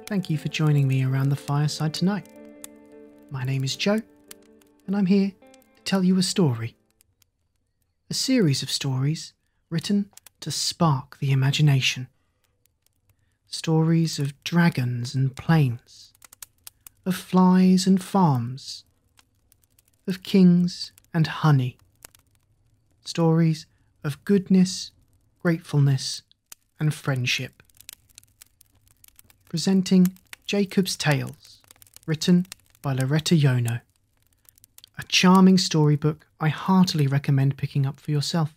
Thank you for joining me around the fireside tonight. My name is Joe, and I'm here to tell you a story. A series of stories written to spark the imagination. Stories of dragons and plains, of flies and farms, of kings and honey. Stories of goodness, gratefulness, and friendship. Presenting Jacob's Tales, written by Loretta Yono. A charming storybook I heartily recommend picking up for yourself.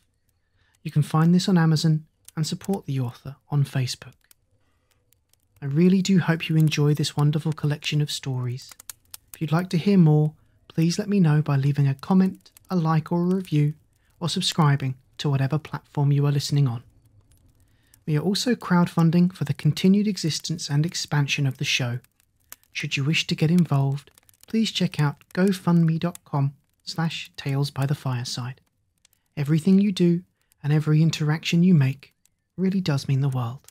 You can find this on Amazon and support the author on Facebook. I really do hope you enjoy this wonderful collection of stories. If you'd like to hear more, please let me know by leaving a comment, a like or a review, or subscribing to whatever platform you are listening on. We are also crowdfunding for the continued existence and expansion of the show. Should you wish to get involved, please check out gofundme.com/talesbythefireside. Everything you do and every interaction you make really does mean the world.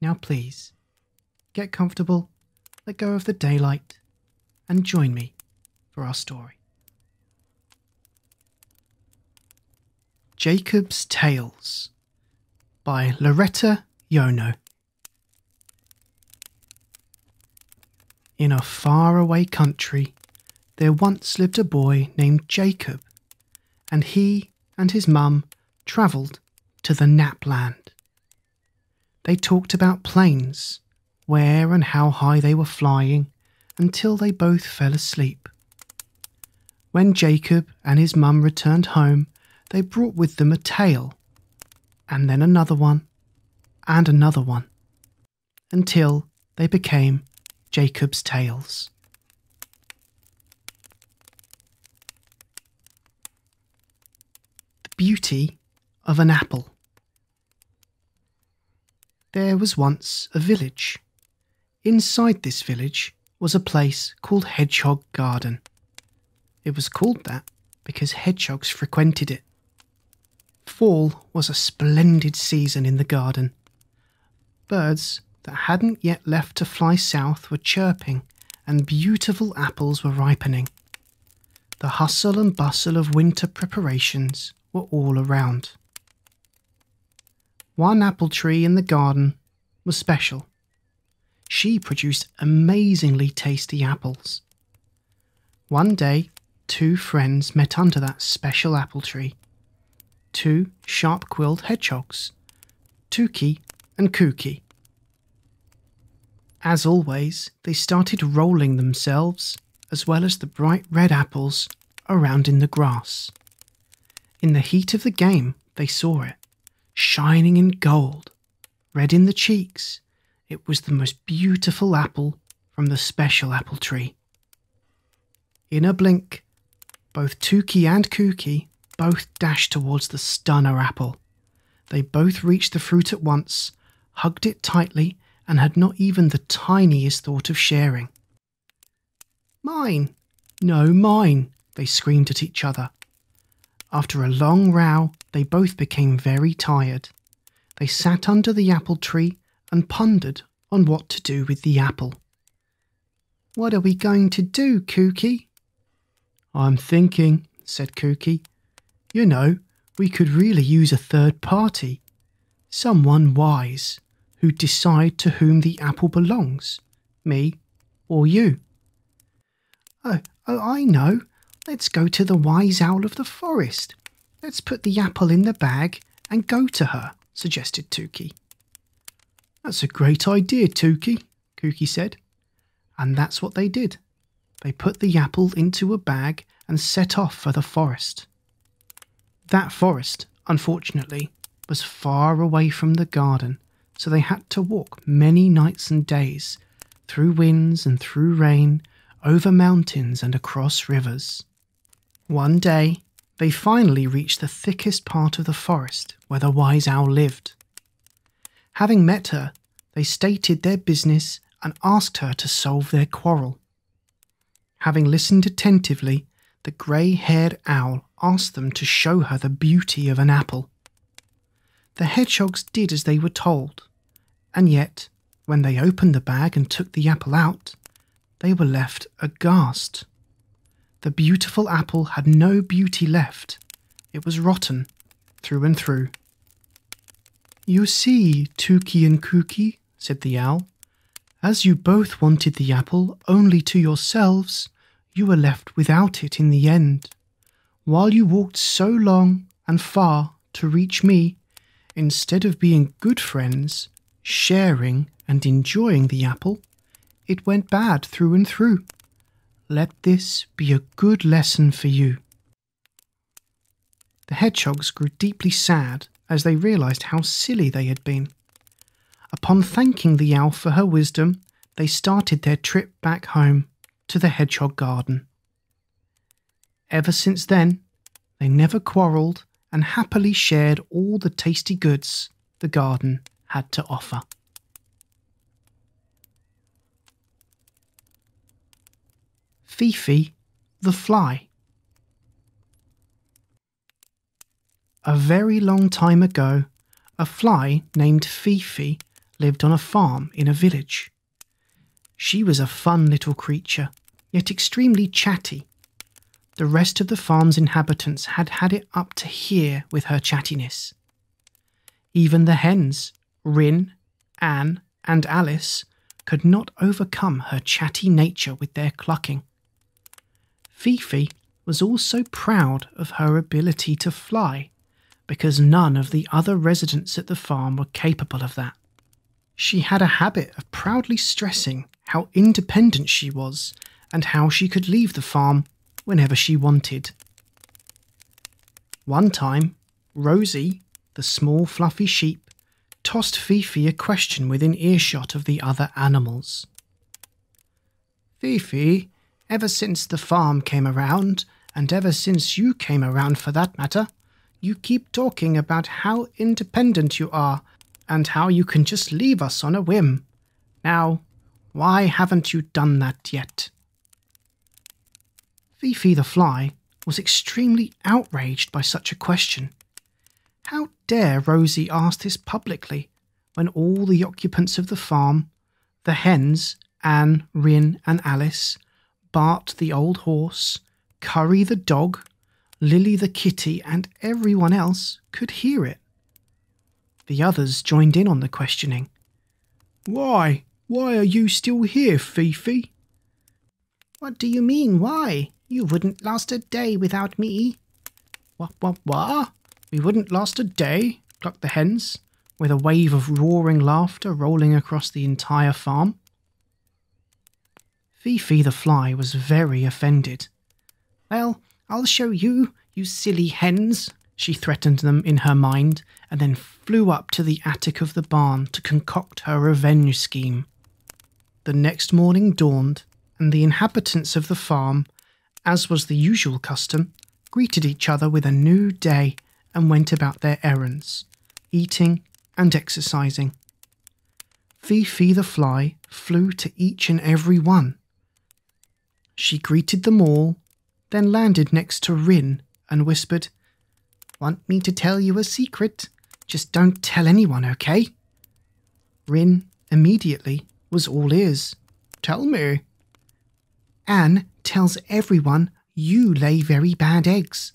Now please, get comfortable, let go of the daylight, and join me for our story. Jacob's Tales by Loretta Yono. In a faraway country, there once lived a boy named Jacob, and he and his mum travelled to the Napland. They talked about planes, where and how high they were flying, until they both fell asleep. When Jacob and his mum returned home, they brought with them a tale, and then another one, and another one, until they became Jacob's Tales. The beauty of an apple. There was once a village. Inside this village was a place called Hedgehog Garden. It was called that because hedgehogs frequented it. Fall was a splendid season in the garden. Birds that hadn't yet left to fly south were chirping, and beautiful apples were ripening. The hustle and bustle of winter preparations were all around. One apple tree in the garden was special. She produced amazingly tasty apples. One day, two friends met under that special apple tree. Two sharp-quilled hedgehogs, Tukey and Kooky. As always, they started rolling themselves, as well as the bright red apples, around in the grass. In the heat of the game, they saw it, shining in gold, red in the cheeks. It was the most beautiful apple from the special apple tree. In a blink, both Tukey and Kooky both dashed towards the stunner apple. They both reached the fruit at once, hugged it tightly, and had not even the tiniest thought of sharing. "Mine! No, mine!" they screamed at each other. After a long row, they both became very tired. They sat under the apple tree and pondered on what to do with the apple. "What are we going to do, Kooky?" "I'm thinking," said Kooky. "You know, we could really use a third party. Someone wise, who'd decide to whom the apple belongs, me or you." Oh, I know. Let's go to the wise owl of the forest. Let's put the apple in the bag and go to her," suggested Tukey. "That's a great idea, Tukey," Kooky said. And that's what they did. They put the apple into a bag and set off for the forest. That forest, unfortunately, was far away from the garden, so they had to walk many nights and days, through winds and through rain, over mountains and across rivers. One day, they finally reached the thickest part of the forest where the wise owl lived. Having met her, they stated their business and asked her to solve their quarrel. Having listened attentively, the grey-haired owl asked them to show her the beauty of an apple. The hedgehogs did as they were told, and yet, when they opened the bag and took the apple out, they were left aghast. The beautiful apple had no beauty left. It was rotten through and through. "You see, Tookie and Kookie," said the owl, "as you both wanted the apple only to yourselves, you were left without it in the end. While you walked so long and far to reach me, instead of being good friends, sharing and enjoying the apple, it went bad through and through. Let this be a good lesson for you." The hedgehogs grew deeply sad as they realised how silly they had been. Upon thanking the owl for her wisdom, they started their trip back home to the hedgehog garden. Ever since then, they never quarrelled and happily shared all the tasty goods the garden had to offer. Fifi the Fly. A very long time ago, a fly named Fifi lived on a farm in a village. She was a fun little creature, yet extremely chatty. The rest of the farm's inhabitants had had it up to here with her chattiness. Even the hens, Rin, Anne, and Alice, could not overcome her chatty nature with their clucking. Fifi was also proud of her ability to fly, because none of the other residents at the farm were capable of that. She had a habit of proudly stressing how independent she was and how she could leave the farm whenever she wanted. One time, Rosie, the small fluffy sheep, tossed Fifi a question within earshot of the other animals. "Fifi, ever since the farm came around, and ever since you came around for that matter, you keep talking about how independent you are and how you can just leave us on a whim. Now, why haven't you done that yet?" Fifi the Fly was extremely outraged by such a question. How dare Rosie ask this publicly when all the occupants of the farm, the hens, Anne, Rin and Alice, Bart the old horse, Curry the dog, Lily the kitty and everyone else could hear it. The others joined in on the questioning. Why are you still here, Fifi?" "What do you mean, why? You wouldn't last a day without me." What? We wouldn't last a day?" clucked the hens, with a wave of roaring laughter rolling across the entire farm. Fifi the Fly was very offended. "Well, I'll show you, you silly hens," she threatened them in her mind, and then flew up to the attic of the barn to concoct her revenge scheme. The next morning dawned, and the inhabitants of the farm, as was the usual custom, greeted each other with a new day and went about their errands, eating and exercising. Fifi the Fly flew to each and every one. She greeted them all, then landed next to Rin and whispered, "Want me to tell you a secret? Just don't tell anyone, okay?" Rin immediately was all ears. "Tell me." "Anne tells everyone you lay very bad eggs.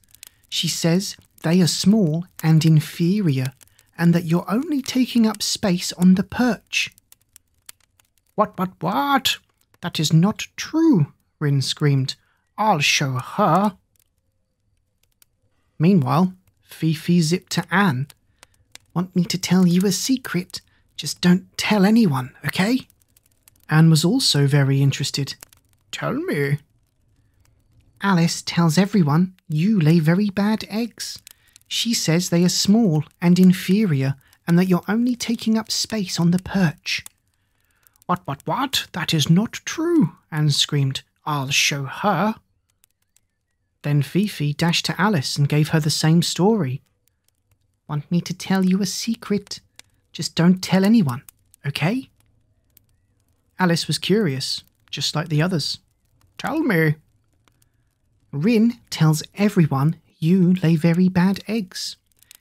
She says they are small and inferior, and that you're only taking up space on the perch." What? That is not true," Rin screamed. "I'll show her." Meanwhile, Fifi zipped to Anne. "Want me to tell you a secret? Just don't tell anyone, okay?" Anne was also very interested. "Tell me." "Alice tells everyone you lay very bad eggs. She says they are small and inferior and that you're only taking up space on the perch." What? That is not true," Anne screamed. "I'll show her." Then Fifi dashed to Alice and gave her the same story. "Want me to tell you a secret? Just don't tell anyone, okay?" Alice was curious, just like the others. "Tell me." "Rin tells everyone you lay very bad eggs.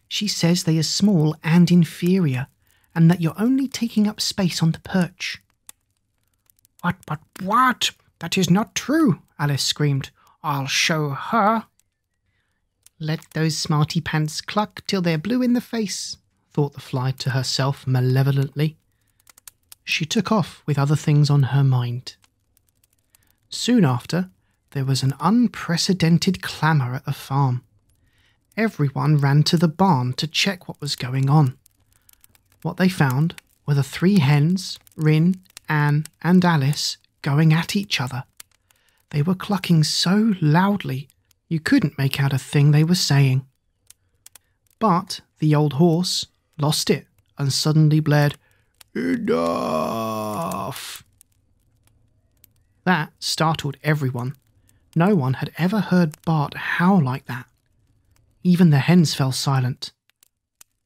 She says they are small and inferior, and that you're only taking up space on the perch." What? That is not true," Alice screamed. "I'll show her." "Let those smarty pants cluck till they're blue in the face," thought the fly to herself malevolently. She took off with other things on her mind. Soon after, there was an unprecedented clamour at the farm. Everyone ran to the barn to check what was going on. What they found were the 3 hens, Rin, Anne, and Alice, going at each other. They were clucking so loudly you couldn't make out a thing they were saying. But the old horse lost it and suddenly blared, "Enough!" That startled everyone. No one had ever heard Bart howl like that. Even the hens fell silent.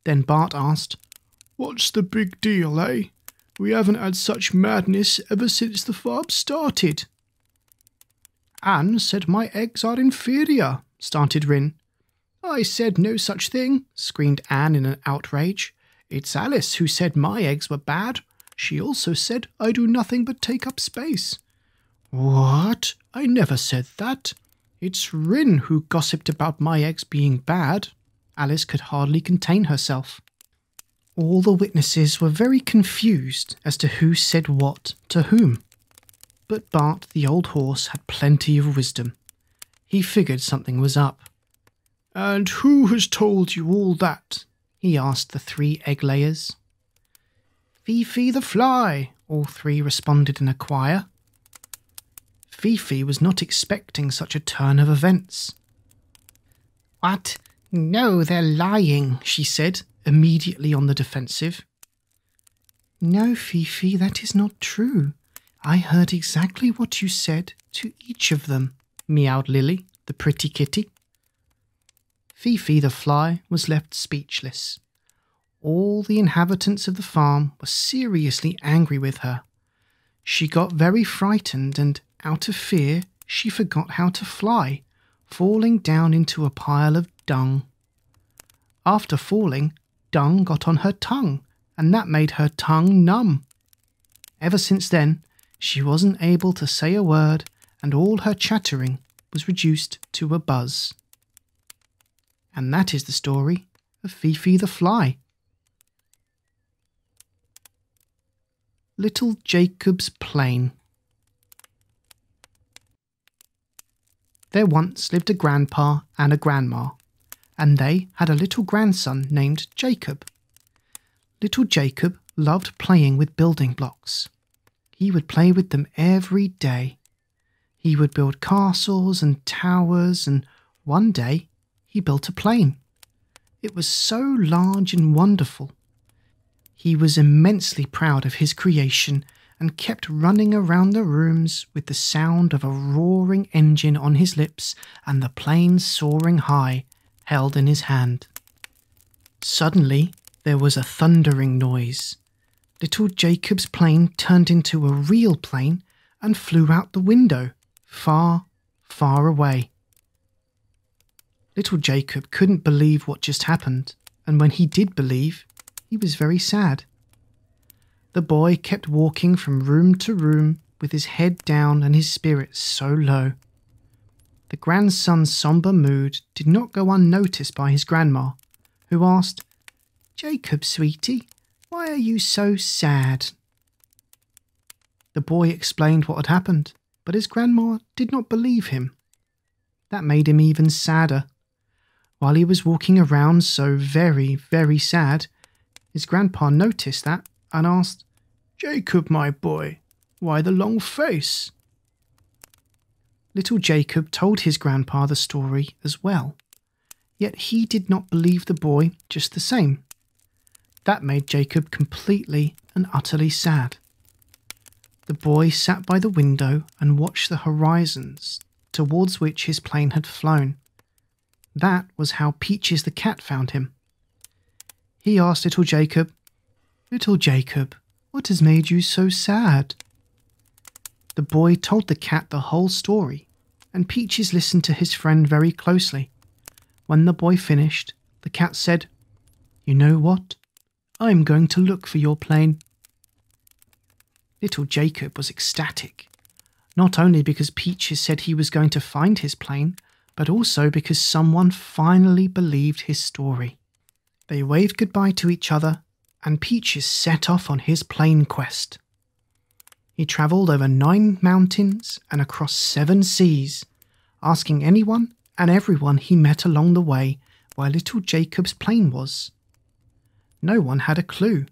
Then Bart asked, "What's the big deal, eh? We haven't had such madness ever since the farm started." "Anne said my eggs are inferior," started Rin. "I said no such thing," screamed Anne in an outrage. "It's Alice who said my eggs were bad. She also said I do nothing but take up space." "What? I never said that. It's Rin who gossiped about my eggs being bad." Alice could hardly contain herself. All the witnesses were very confused as to who said what to whom. But Bart the old horse had plenty of wisdom. He figured something was up. "And who has told you all that?" he asked the 3 egg layers. "Fifi the fly," all 3 responded in a choir. Fifi was not expecting such a turn of events. "What? No, they're lying," she said, immediately on the defensive. "No, Fifi, that is not true. I heard exactly what you said to each of them," meowed Lily, the pretty kitty. Fifi the fly was left speechless. All the inhabitants of the farm were seriously angry with her. She got very frightened and, out of fear, she forgot how to fly, falling down into a pile of dung. After falling, dung got on her tongue, and that made her tongue numb. Ever since then, she wasn't able to say a word, and all her chattering was reduced to a buzz. And that is the story of Fifi the fly. Little Jacob's Plane. There once lived a grandpa and a grandma, and they had a little grandson named Jacob. Little Jacob loved playing with building blocks. He would play with them every day. He would build castles and towers, and one day he built a plane. It was so large and wonderful. He was immensely proud of his creation and kept running around the rooms with the sound of a roaring engine on his lips and the plane soaring high, held in his hand. Suddenly, there was a thundering noise. Little Jacob's plane turned into a real plane and flew out the window, far, far away. Little Jacob couldn't believe what just happened, and when he did believe, he was very sad. The boy kept walking from room to room with his head down and his spirits so low. The grandson's sombre mood did not go unnoticed by his grandma, who asked, "Jacob, sweetie, why are you so sad?" The boy explained what had happened, but his grandma did not believe him. That made him even sadder. While he was walking around so very, very sad, his grandpa noticed that and asked, "Jacob, my boy, why the long face?" Little Jacob told his grandpa the story as well, yet he did not believe the boy just the same. That made Jacob completely and utterly sad. The boy sat by the window and watched the horizons towards which his plane had flown. That was how Peaches the cat found him. He asked Little Jacob, "Little Jacob, what has made you so sad?" The boy told the cat the whole story, and Peaches listened to his friend very closely. When the boy finished, the cat said, "You know what? I'm going to look for your plane." Little Jacob was ecstatic, not only because Peaches said he was going to find his plane, but also because someone finally believed his story. They waved goodbye to each other, and Peaches set off on his plane quest. He travelled over 9 mountains and across 7 seas, asking anyone and everyone he met along the way where little Jacob's plane was. No one had a clue,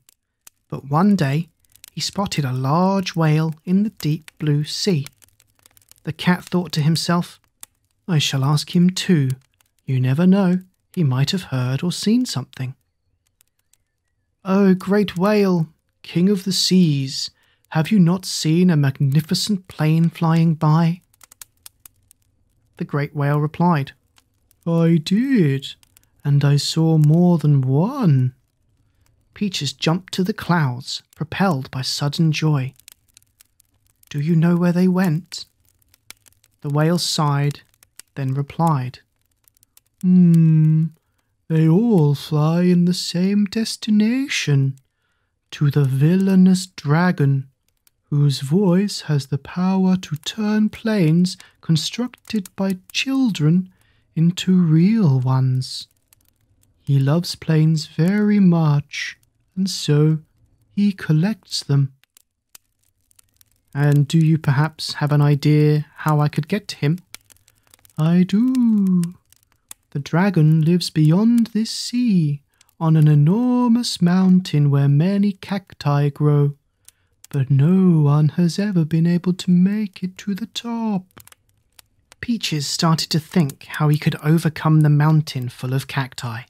but one day he spotted a large whale in the deep blue sea. The cat thought to himself, "I shall ask him too. You never know, he might have heard or seen something." "Oh, great whale, king of the seas, have you not seen a magnificent plane flying by?" The great whale replied, "I did, and I saw more than one." Peaches jumped to the clouds, propelled by sudden joy. "Do you know where they went?" The whale sighed, then replied, They all fly in the same destination, to the villainous dragon, whose voice has the power to turn planes constructed by children into real ones. He loves planes very much, and so he collects them." "And do you perhaps have an idea how I could get to him?" "I do. The dragon lives beyond this sea, on an enormous mountain where many cacti grow, but no one has ever been able to make it to the top." Peaches started to think how he could overcome the mountain full of cacti.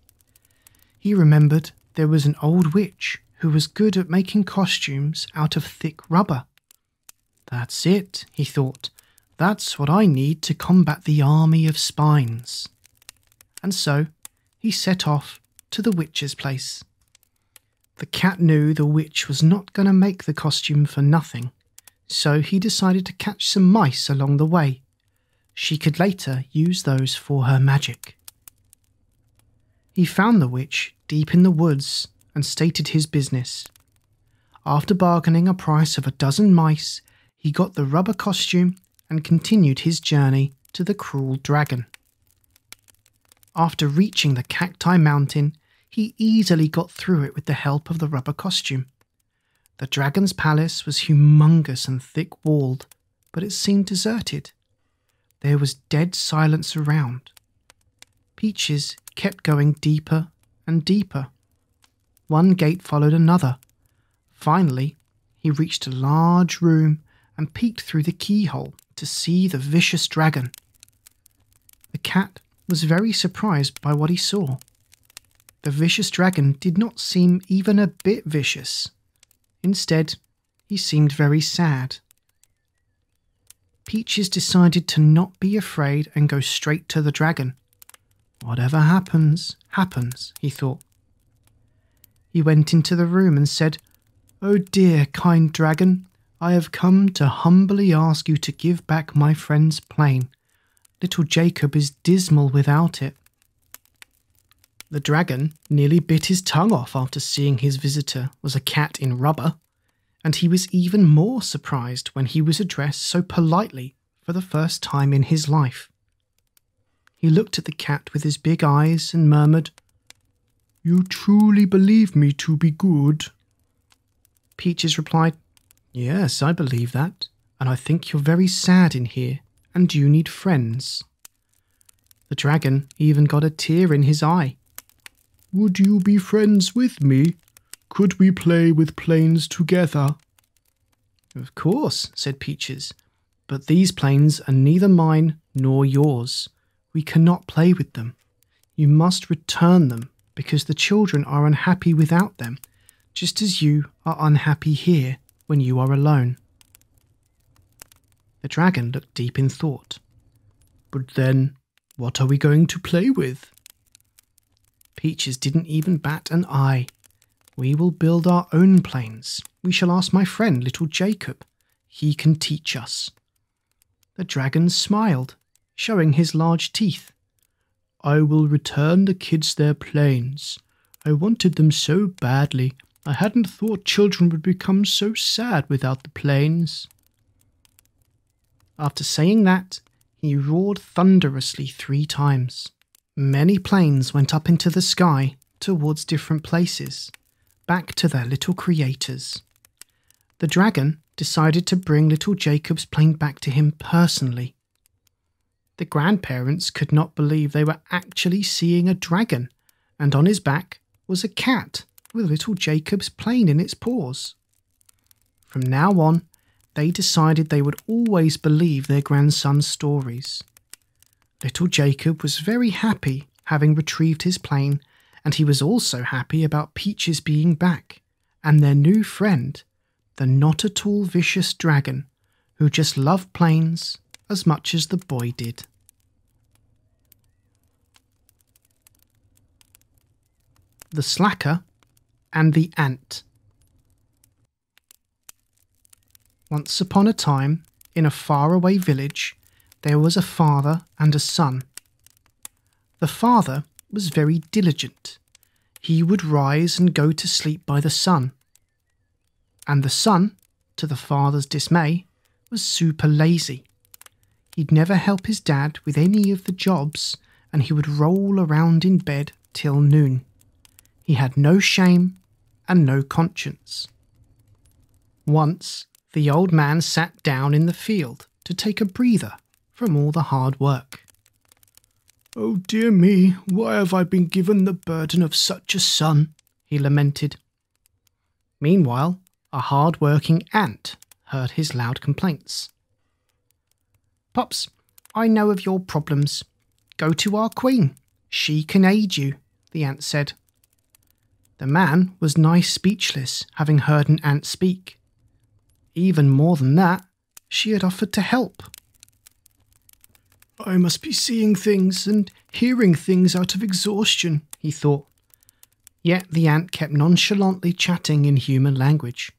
He remembered there was an old witch who was good at making costumes out of thick rubber. "That's it," he thought. "That's what I need to combat the army of spines." And so he set off to the witch's place. The cat knew the witch was not going to make the costume for nothing, so he decided to catch some mice along the way. She could later use those for her magic. He found the witch deep in the woods and stated his business. After bargaining a price of 12 mice, he got the rubber costume and continued his journey to the cruel dragon. After reaching the cacti mountain, he easily got through it with the help of the rubber costume. The dragon's palace was humongous and thick-walled, but it seemed deserted. There was dead silence around. Peaches kept going deeper and deeper. One gate followed another. Finally, he reached a large room and peeked through the keyhole to see the vicious dragon. The cat was very surprised by what he saw. The vicious dragon did not seem even a bit vicious. Instead, he seemed very sad. Peaches decided to not be afraid and go straight to the dragon. "Whatever happens, happens," he thought. He went into the room and said, "Oh dear, kind dragon, I have come to humbly ask you to give back my friend's plane. Little Jacob is dismal without it." The dragon nearly bit his tongue off after seeing his visitor was a cat in rubber, and he was even more surprised when he was addressed so politely for the first time in his life. He looked at the cat with his big eyes and murmured, "You truly believe me to be good?" Peaches replied, "Yes, I believe that, and I think you're very sad in here, and you need friends." The dragon even got a tear in his eye. "Would you be friends with me? Could we play with planes together?" "Of course," said Peaches, "but these planes are neither mine nor yours. We cannot play with them. You must return them because the children are unhappy without them, just as you are unhappy here when you are alone." The dragon looked deep in thought. "But then, what are we going to play with?" Peaches didn't even bat an eye. "We will build our own planes. We shall ask my friend, little Jacob. He can teach us." The dragon smiled, showing his large teeth. "I will return the kids their planes. I wanted them so badly I hadn't thought children would become so sad without the planes." After saying that, he roared thunderously 3 times. Many planes went up into the sky towards different places, back to their little creators. The dragon decided to bring little Jacob's plane back to him personally. The grandparents could not believe they were actually seeing a dragon, and on his back was a cat with little Jacob's plane in its paws. From now on, they decided they would always believe their grandson's stories. Little Jacob was very happy having retrieved his plane, and he was also happy about Peaches being back, and their new friend, the not-at-all vicious dragon, who just loved planes as much as the boy did. The Slacker and the Ant. Once upon a time, in a faraway village, there was a father and a son. The father was very diligent. He would rise and go to sleep by the sun. And the son, to the father's dismay, was super lazy. He'd never help his dad with any of the jobs, and he would roll around in bed till noon. He had no shame and no conscience. Once, the old man sat down in the field to take a breather from all the hard work. "Oh dear me, why have I been given the burden of such a son?" he lamented. Meanwhile, a hard-working ant heard his loud complaints. "Pops, I know of your problems. Go to our queen. She can aid you," the ant said. The man was nigh speechless, having heard an ant speak. Even more than that, she had offered to help. "I must be seeing things and hearing things out of exhaustion," he thought. Yet the ant kept nonchalantly chatting in human language.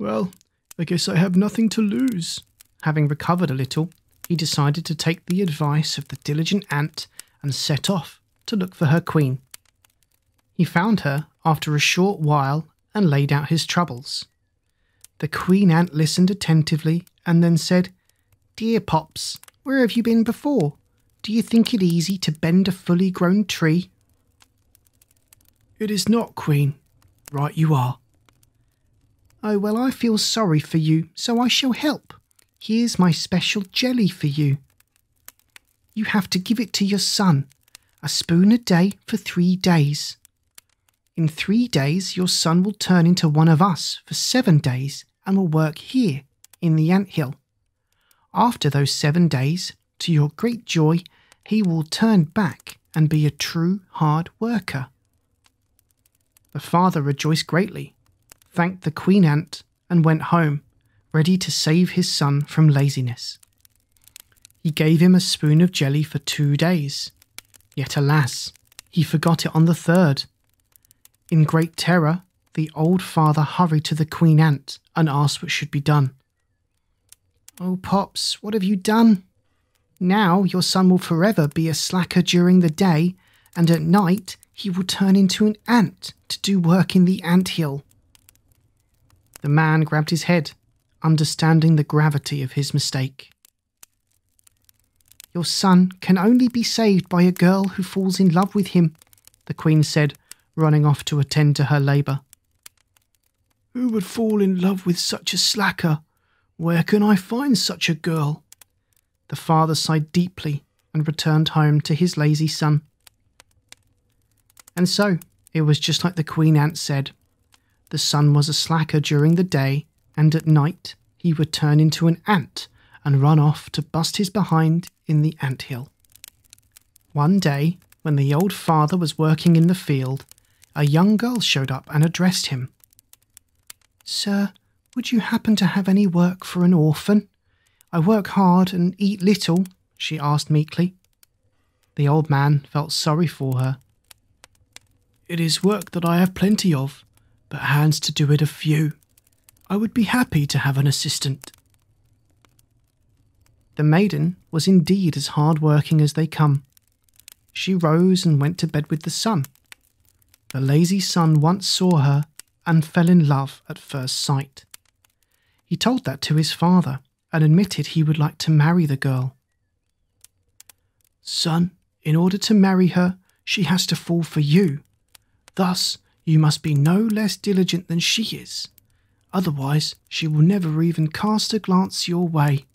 "Well, I guess I have nothing to lose." Having recovered a little, he decided to take the advice of the diligent ant and set off to look for her queen. He found her after a short while and laid out his troubles. The queen ant listened attentively and then said, "Dear Pops, where have you been before? Do you think it easy to bend a fully grown tree?" "It is not, Queen. Right you are." "Oh, well, I feel sorry for you, so I shall help. Here's my special jelly for you. You have to give it to your son, a spoon a day for 3 days. In 3 days, your son will turn into one of us for 7 days and will work here in the anthill. After those 7 days, to your great joy, he will turn back and be a true hard worker." The father rejoiced greatly, thanked the queen ant, and went home, ready to save his son from laziness. He gave him a spoon of jelly for 2 days, yet alas, he forgot it on the 3rd. In great terror, the old father hurried to the queen ant and asked what should be done. "Oh, Pops, what have you done? Now your son will forever be a slacker during the day, and at night he will turn into an ant to do work in the anthill." The man grabbed his head, understanding the gravity of his mistake. "Your son can only be saved by a girl who falls in love with him," the queen said, running off to attend to her labour. "Who would fall in love with such a slacker? Where can I find such a girl?" The father sighed deeply and returned home to his lazy son. And so, it was just like the queen ant said. The son was a slacker during the day, and at night he would turn into an ant and run off to bust his behind in the anthill. One day, when the old father was working in the field, a young girl showed up and addressed him. "Sir, would you happen to have any work for an orphan? I work hard and eat little," she asked meekly. The old man felt sorry for her. "It is work that I have plenty of, but hands to do it a few. I would be happy to have an assistant." The maiden was indeed as hard-working as they come. She rose and went to bed with the sun. The lazy son once saw her and fell in love at first sight. He told that to his father and admitted he would like to marry the girl. "Son, in order to marry her, she has to fall for you. Thus, you must be no less diligent than she is. Otherwise, she will never even cast a glance your way."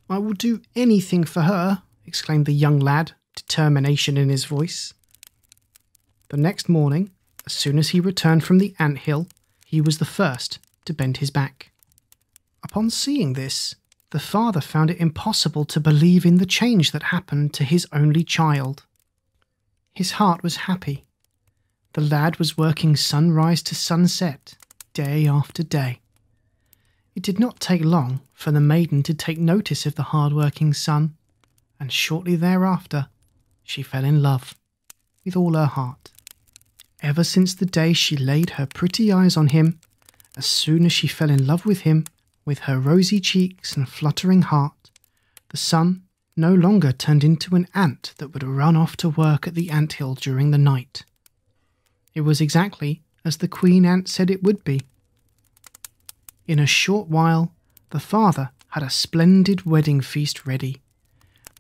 "I will do anything for her," exclaimed the young lad, determination in his voice. The next morning, as soon as he returned from the ant-hill, he was the first to bend his back. Upon seeing this, the father found it impossible to believe in the change that happened to his only child. His heart was happy. The lad was working sunrise to sunset, day after day. It did not take long for the maiden to take notice of the hard-working son, and shortly thereafter she fell in love with all her heart. Ever since the day she laid her pretty eyes on him, as soon as she fell in love with him, with her rosy cheeks and fluttering heart, the son no longer turned into an ant that would run off to work at the ant-hill during the night. It was exactly as the queen ant said it would be. In a short while, the father had a splendid wedding feast ready.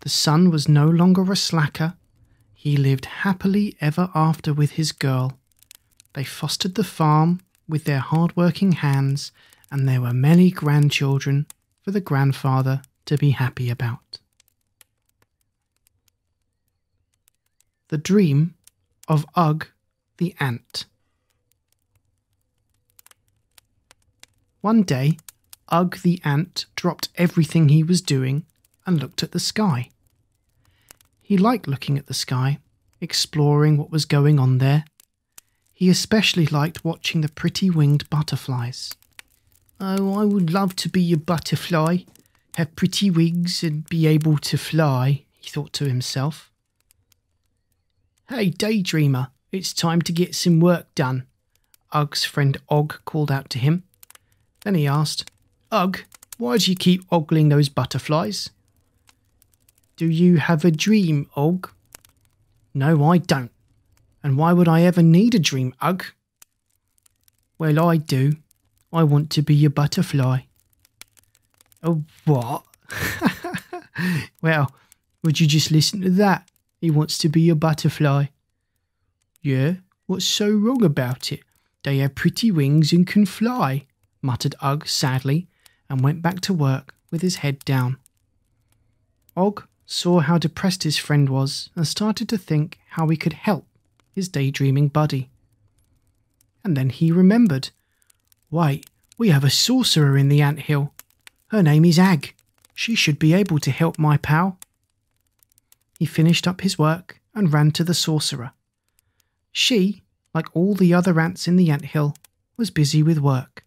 The son was no longer a slacker. He lived happily ever after with his girl. They fostered the farm with their hard-working hands, and there were many grandchildren for the grandfather to be happy about. The Dream of Ugg the Ant. One day, Ugg the ant dropped everything he was doing and looked at the sky. He liked looking at the sky, exploring what was going on there. He especially liked watching the pretty winged butterflies. "Oh, I would love to be a butterfly, have pretty wings and be able to fly," he thought to himself. "Hey, daydreamer, it's time to get some work done," Ugg's friend Og called out to him. Then he asked, "Ugg, why do you keep ogling those butterflies?" "Do you have a dream, Og?" "No, I don't. And why would I ever need a dream, Ugg?" "Well, I do. I want to be a butterfly." "A what?" "Well, would you just listen to that? He wants to be a butterfly." "Yeah, what's so wrong about it? They have pretty wings and can fly," muttered Ugg sadly, and went back to work with his head down. Og saw how depressed his friend was and started to think how he could help his daydreaming buddy. And then he remembered. "Wait, we have a sorcerer in the ant-hill. Her name is Ag. She should be able to help my pal." He finished up his work and ran to the sorcerer. She, like all the other ants in the ant-hill, was busy with work,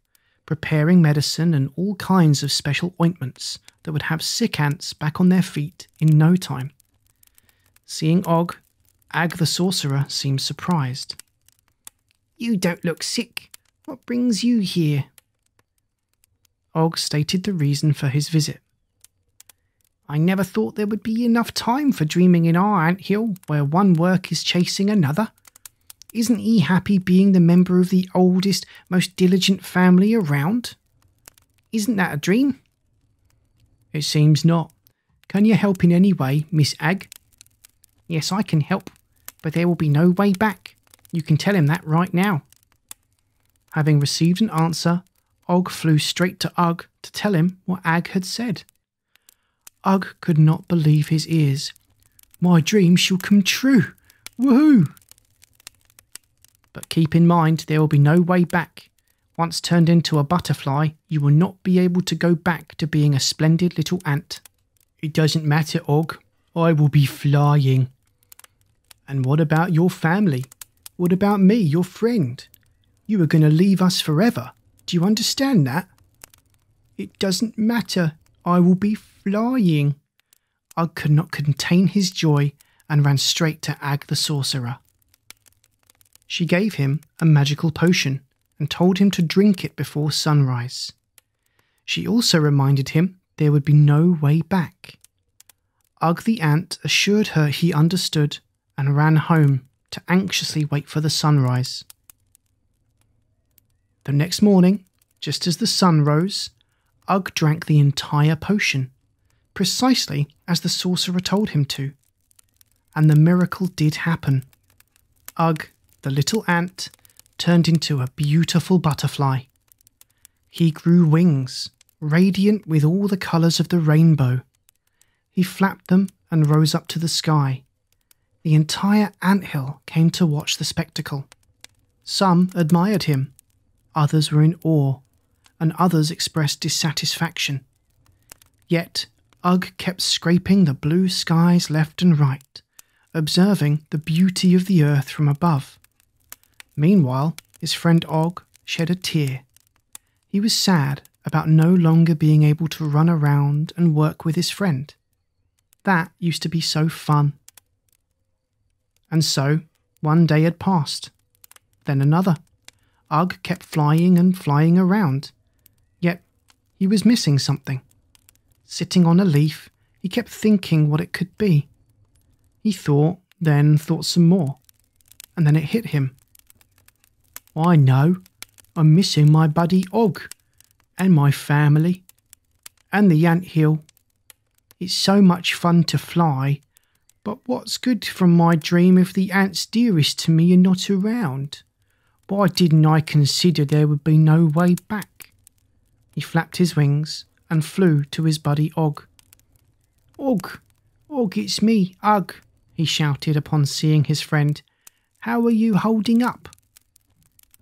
preparing medicine and all kinds of special ointments that would have sick ants back on their feet in no time. Seeing Og, Ag the sorcerer seemed surprised. "You don't look sick. What brings you here?" Og stated the reason for his visit. "I never thought there would be enough time for dreaming in our ant-hill where one work is chasing another. Isn't he happy being the member of the oldest, most diligent family around? Isn't that a dream?" "It seems not. Can you help in any way, Miss Ag?" "Yes, I can help, but there will be no way back. You can tell him that right now." Having received an answer, Og flew straight to Ugg to tell him what Ag had said. Ugg could not believe his ears. "My dream shall come true. Woohoo!" "But keep in mind there will be no way back. Once turned into a butterfly, you will not be able to go back to being a splendid little ant." "It doesn't matter, Og. I will be flying." "And what about your family? What about me, your friend? You are going to leave us forever. Do you understand that?" "It doesn't matter. I will be flying." Ugg could not contain his joy and ran straight to Ag the sorcerer. She gave him a magical potion and told him to drink it before sunrise. She also reminded him there would be no way back. Ugg the ant assured her he understood and ran home to anxiously wait for the sunrise. The next morning, just as the sun rose, Ugg drank the entire potion, precisely as the sorcerer told him to. And the miracle did happen. Ugg, the little ant, turned into a beautiful butterfly. He grew wings, radiant with all the colours of the rainbow. He flapped them and rose up to the sky. The entire anthill came to watch the spectacle. Some admired him, others were in awe, and others expressed dissatisfaction. Yet Ugg kept scraping the blue skies left and right, observing the beauty of the earth from above. Meanwhile, his friend Og shed a tear. He was sad about no longer being able to run around and work with his friend. That used to be so fun. And so, one day had passed. Then another. Ugg kept flying and flying around. Yet, he was missing something. Sitting on a leaf, he kept thinking what it could be. He thought, then thought some more. And then it hit him. I know. I'm missing my buddy Og, and my family, and the anthill. It's so much fun to fly, but what's good from my dream if the ants dearest to me are not around? Why didn't I consider there would be no way back? He flapped his wings and flew to his buddy Og. Og, it's me, Ugg, he shouted upon seeing his friend. How are you holding up?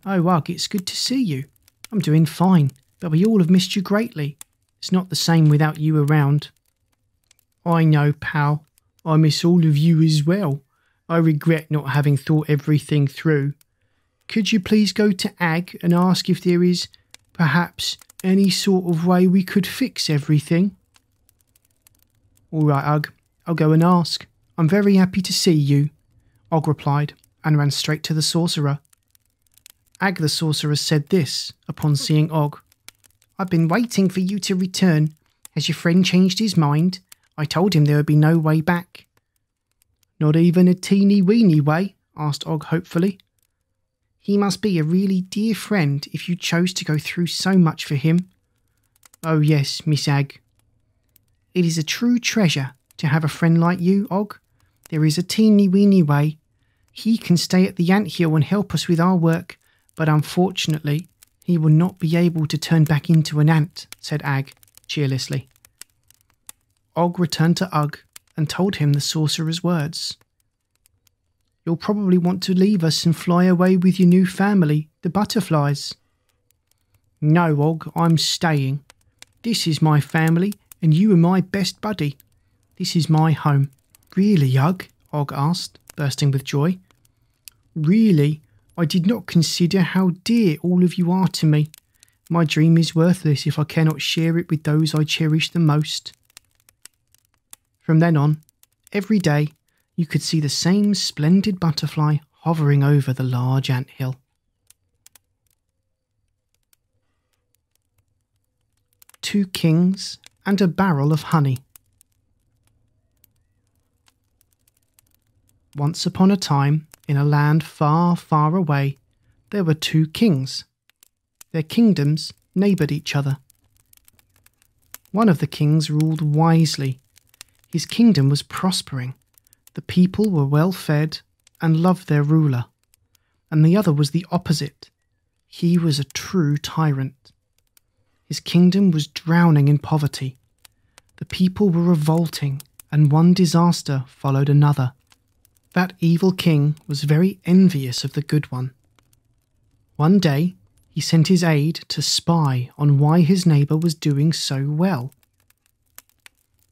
Oh, Ugg, it's good to see you. I'm doing fine, but we all have missed you greatly. It's not the same without you around. I know, pal. I miss all of you as well. I regret not having thought everything through. Could you please go to Ag and ask if there is, perhaps, any sort of way we could fix everything? All right, Ugg. I'll go and ask. I'm very happy to see you, Og replied, and ran straight to the sorcerer. Ag the sorcerer said this upon seeing Og. I've been waiting for you to return. Has your friend changed his mind? I told him there would be no way back. Not even a teeny-weeny way? Asked Og hopefully. He must be a really dear friend if you chose to go through so much for him. Oh yes, Miss Ag. It is a true treasure to have a friend like you, Og. There is a teeny-weeny way. He can stay at the anthill and help us with our work, but unfortunately, he will not be able to turn back into an ant, said Ag, cheerlessly. Og returned to Ugg and told him the sorcerer's words. You'll probably want to leave us and fly away with your new family, the butterflies. No, Og, I'm staying. This is my family, and you are my best buddy. This is my home. Really, Ugg? Og asked, bursting with joy. Really? I did not consider how dear all of you are to me. My dream is worthless if I cannot share it with those I cherish the most. From then on, every day, you could see the same splendid butterfly hovering over the large anthill. Two kings and a barrel of honey. Once upon a time, in a land far, far away, there were two kings. Their kingdoms neighboured each other. One of the kings ruled wisely. His kingdom was prospering. The people were well fed and loved their ruler. And the other was the opposite. He was a true tyrant. His kingdom was drowning in poverty. The people were revolting, and one disaster followed another. That evil king was very envious of the good one. One day, he sent his aide to spy on why his neighbour was doing so well.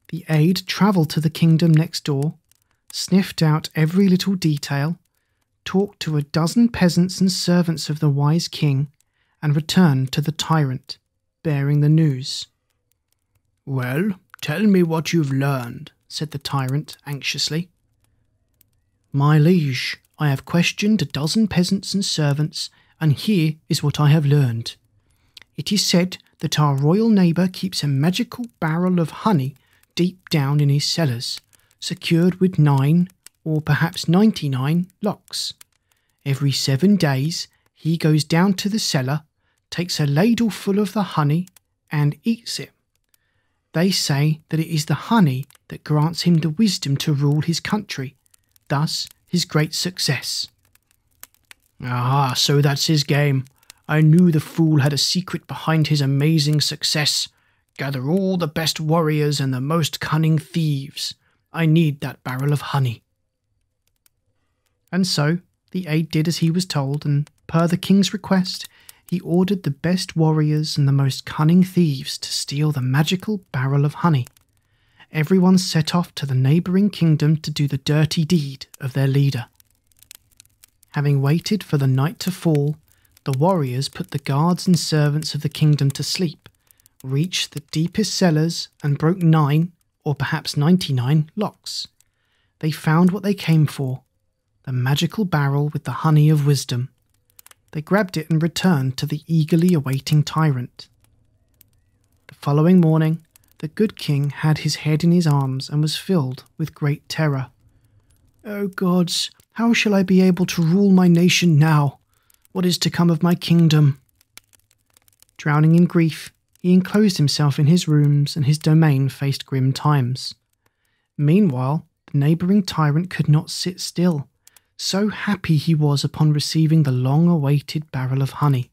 The aide travelled to the kingdom next door, sniffed out every little detail, talked to a dozen peasants and servants of the wise king, and returned to the tyrant, bearing the news. Well, tell me what you've learned, said the tyrant anxiously. My liege, I have questioned a dozen peasants and servants, and here is what I have learned. It is said that our royal neighbour keeps a magical barrel of honey deep down in his cellars, secured with 9, or perhaps 99, locks. Every 7 days he goes down to the cellar, takes a ladle full of the honey and eats it. They say that it is the honey that grants him the wisdom to rule his country, thus his great success. Ah, so that's his game. I knew the fool had a secret behind his amazing success. Gather all the best warriors and the most cunning thieves. I need that barrel of honey. And so the aide did as he was told, and per the king's request, he ordered the best warriors and the most cunning thieves to steal the magical barrel of honey. Everyone set off to the neighbouring kingdom to do the dirty deed of their leader. Having waited for the night to fall, the warriors put the guards and servants of the kingdom to sleep, reached the deepest cellars and broke 9, or perhaps 99, locks. They found what they came for, the magical barrel with the honey of wisdom. They grabbed it and returned to the eagerly awaiting tyrant. The following morning, the good king had his head in his arms and was filled with great terror. "O gods, how shall I be able to rule my nation now? What is to come of my kingdom?" Drowning in grief, he enclosed himself in his rooms, and his domain faced grim times. Meanwhile, the neighbouring tyrant could not sit still. So happy he was upon receiving the long-awaited barrel of honey.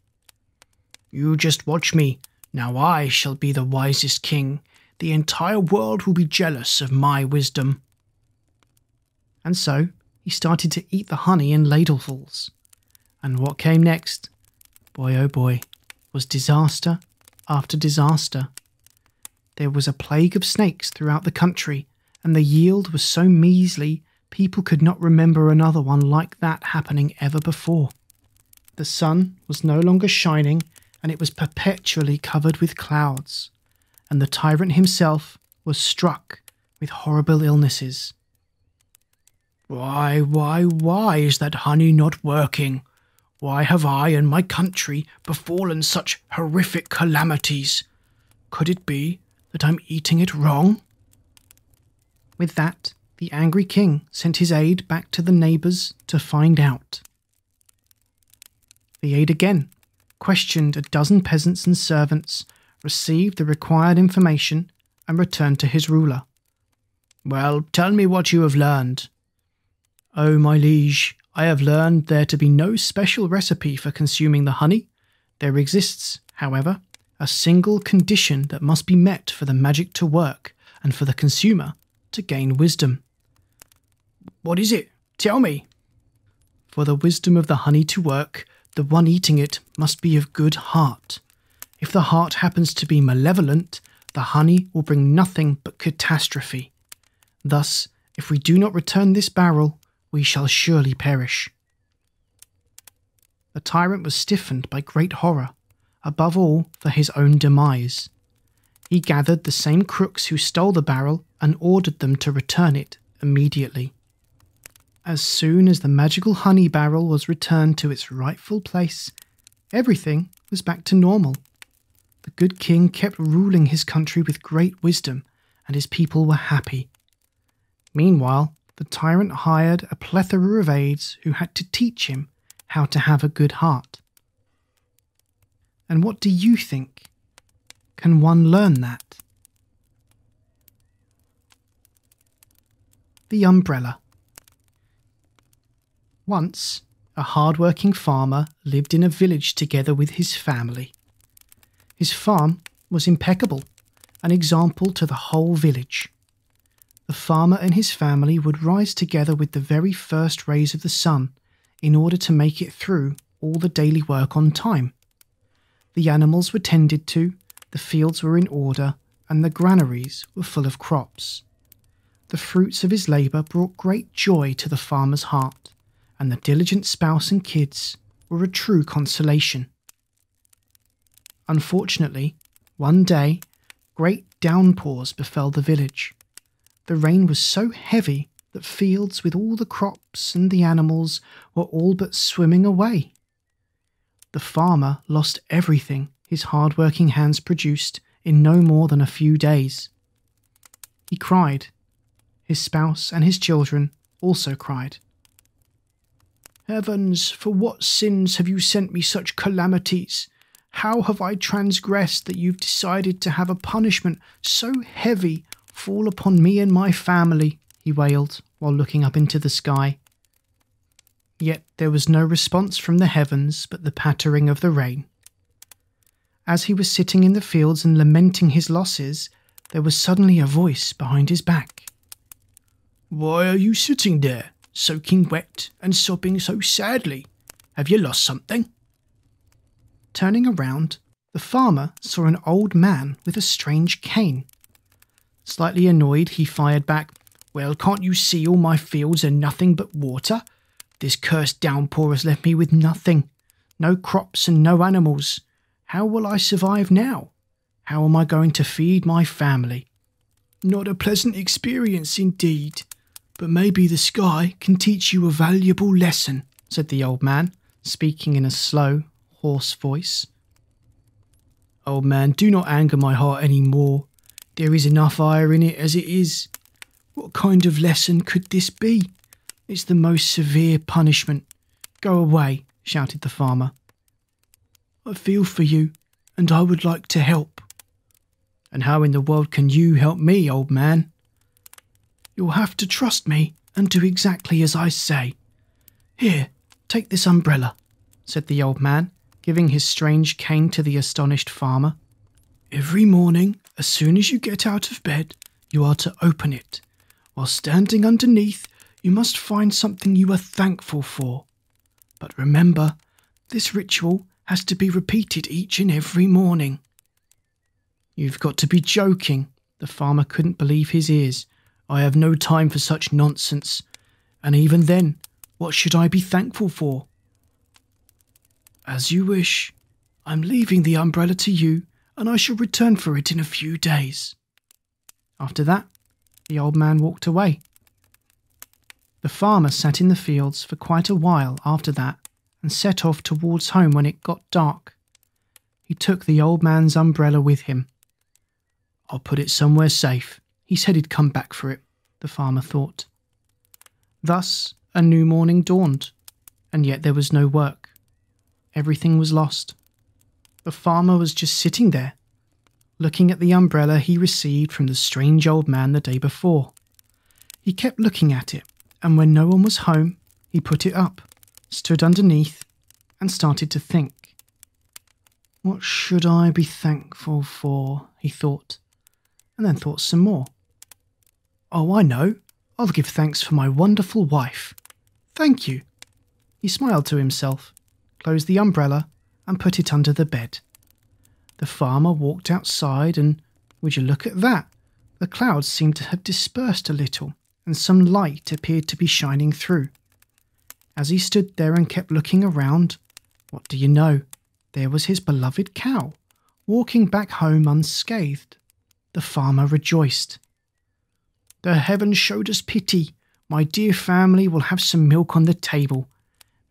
"You just watch me. Now I shall be the wisest king. The entire world will be jealous of my wisdom." And so he started to eat the honey in ladlefuls. And what came next, boy oh boy, was disaster after disaster. There was a plague of snakes throughout the country, and the yield was so measly people could not remember another one like that happening ever before. The sun was no longer shining, and it was perpetually covered with clouds, and the tyrant himself was struck with horrible illnesses. Why is that honey not working? Why have I and my country befallen such horrific calamities? Could it be that I'm eating it wrong?" With that, the angry king sent his aide back to the neighbours to find out. The aide again questioned a dozen peasants and servants, received the required information, and returned to his ruler. "Well, tell me what you have learned." "Oh, my liege, I have learned there to be no special recipe for consuming the honey. There exists, however, a single condition that must be met for the magic to work and for the consumer to gain wisdom." "What is it? Tell me." "For the wisdom of the honey to work, the one eating it must be of good heart. If the heart happens to be malevolent, the honey will bring nothing but catastrophe. Thus, if we do not return this barrel, we shall surely perish." The tyrant was stiffened by great horror, above all for his own demise. He gathered the same crooks who stole the barrel and ordered them to return it immediately. As soon as the magical honey barrel was returned to its rightful place, everything was back to normal. The good king kept ruling his country with great wisdom, and his people were happy. Meanwhile, the tyrant hired a plethora of aides who had to teach him how to have a good heart. And what do you think? Can one learn that? The umbrella. Once, a hard-working farmer lived in a village together with his family. His farm was impeccable, an example to the whole village. The farmer and his family would rise together with the very first rays of the sun in order to make it through all the daily work on time. The animals were tended to, the fields were in order, and the granaries were full of crops. The fruits of his labour brought great joy to the farmer's heart, and the diligent spouse and kids were a true consolation. Unfortunately, one day, great downpours befell the village. The rain was so heavy that fields with all the crops and the animals were all but swimming away. The farmer lost everything his hard-working hands produced in no more than a few days. He cried. His spouse and his children also cried. "Heavens, for what sins have you sent me such calamities? How have I transgressed that you've decided to have a punishment so heavy fall upon me and my family?" he wailed while looking up into the sky. Yet there was no response from the heavens but the pattering of the rain. As he was sitting in the fields and lamenting his losses, there was suddenly a voice behind his back. "Why are you sitting there, soaking wet and sobbing so sadly? Have you lost something?" Turning around, the farmer saw an old man with a strange cane. Slightly annoyed, he fired back, "Well, can't you see all my fields are nothing but water? This cursed downpour has left me with nothing. No crops and no animals. How will I survive now? How am I going to feed my family?" "Not a pleasant experience indeed, but maybe the sky can teach you a valuable lesson," said the old man, speaking in a slow, hoarse voice. "Old man, do not anger my heart any more. There is enough ire in it as it is. What kind of lesson could this be? It's the most severe punishment. Go away," shouted the farmer. "I feel for you, and I would like to help." "And how in the world can you help me, old man?" "You'll have to trust me and do exactly as I say. Here, take this umbrella," said the old man, giving his strange cane to the astonished farmer. "Every morning, as soon as you get out of bed, you are to open it. While standing underneath, you must find something you are thankful for. But remember, this ritual has to be repeated each and every morning." "You've got to be joking." The farmer couldn't believe his ears. "I have no time for such nonsense. And even then, what should I be thankful for?" "As you wish. I'm leaving the umbrella to you, and I shall return for it in a few days." After that, the old man walked away. The farmer sat in the fields for quite a while after that and set off towards home when it got dark. He took the old man's umbrella with him. "I'll put it somewhere safe. He said he'd come back for it," the farmer thought. Thus a new morning dawned, and yet there was no work. Everything was lost. The farmer was just sitting there, looking at the umbrella he received from the strange old man the day before. He kept looking at it, and when no one was home, he put it up, stood underneath, and started to think. "What should I be thankful for?" he thought, and then thought some more. "Oh, I know. I'll give thanks for my wonderful wife. Thank you." He smiled to himself, closed the umbrella, and put it under the bed. The farmer walked outside, and would you look at that? The clouds seemed to have dispersed a little, and some light appeared to be shining through. As he stood there and kept looking around, what do you know? There was his beloved cow, walking back home unscathed. The farmer rejoiced. "The heavens showed us pity. My dear family will have some milk on the table.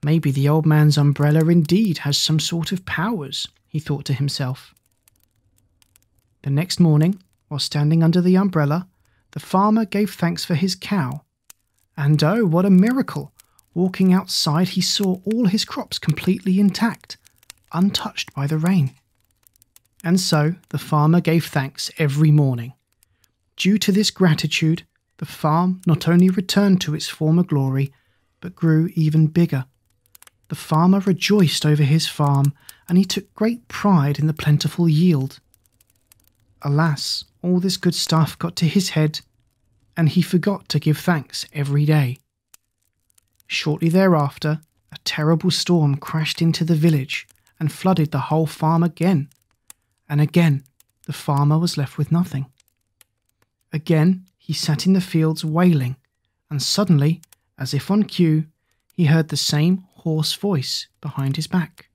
Maybe the old man's umbrella indeed has some sort of powers," he thought to himself. The next morning, while standing under the umbrella, the farmer gave thanks for his cow. And oh, what a miracle! Walking outside, he saw all his crops completely intact, untouched by the rain. And so the farmer gave thanks every morning. Due to this gratitude, the farm not only returned to its former glory, but grew even bigger. The farmer rejoiced over his farm, and he took great pride in the plentiful yield. Alas, all this good stuff got to his head, and he forgot to give thanks every day. Shortly thereafter, a terrible storm crashed into the village and flooded the whole farm again. And again, the farmer was left with nothing. Again, he sat in the fields wailing, and suddenly, as if on cue, he heard the same hoarse voice behind his back.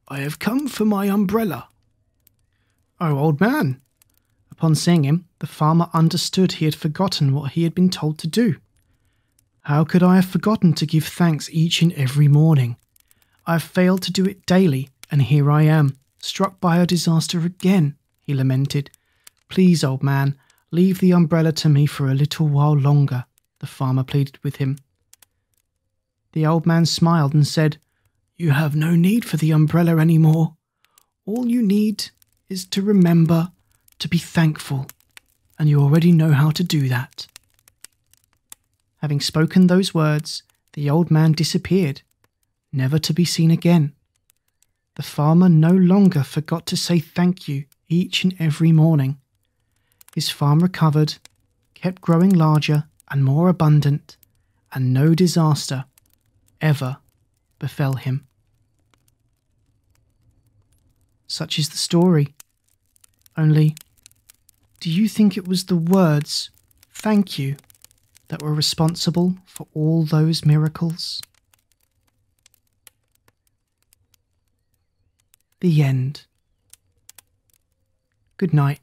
"I have come for my umbrella." "Oh, old man." Upon seeing him, the farmer understood he had forgotten what he had been told to do. "How could I have forgotten to give thanks each and every morning? I have failed to do it daily, and here I am, struck by a disaster again," he lamented. "Please, old man, leave the umbrella to me for a little while longer," the farmer pleaded with him. The old man smiled and said, "You have no need for the umbrella any more. All you need is to remember to be thankful, and you already know how to do that." Having spoken those words, the old man disappeared, never to be seen again. The farmer no longer forgot to say thank you each and every morning. His farm recovered, kept growing larger and more abundant, and no disaster ever befell him. Such is the story. Only, do you think it was the words "thank you" that were responsible for all those miracles? The end. Good night.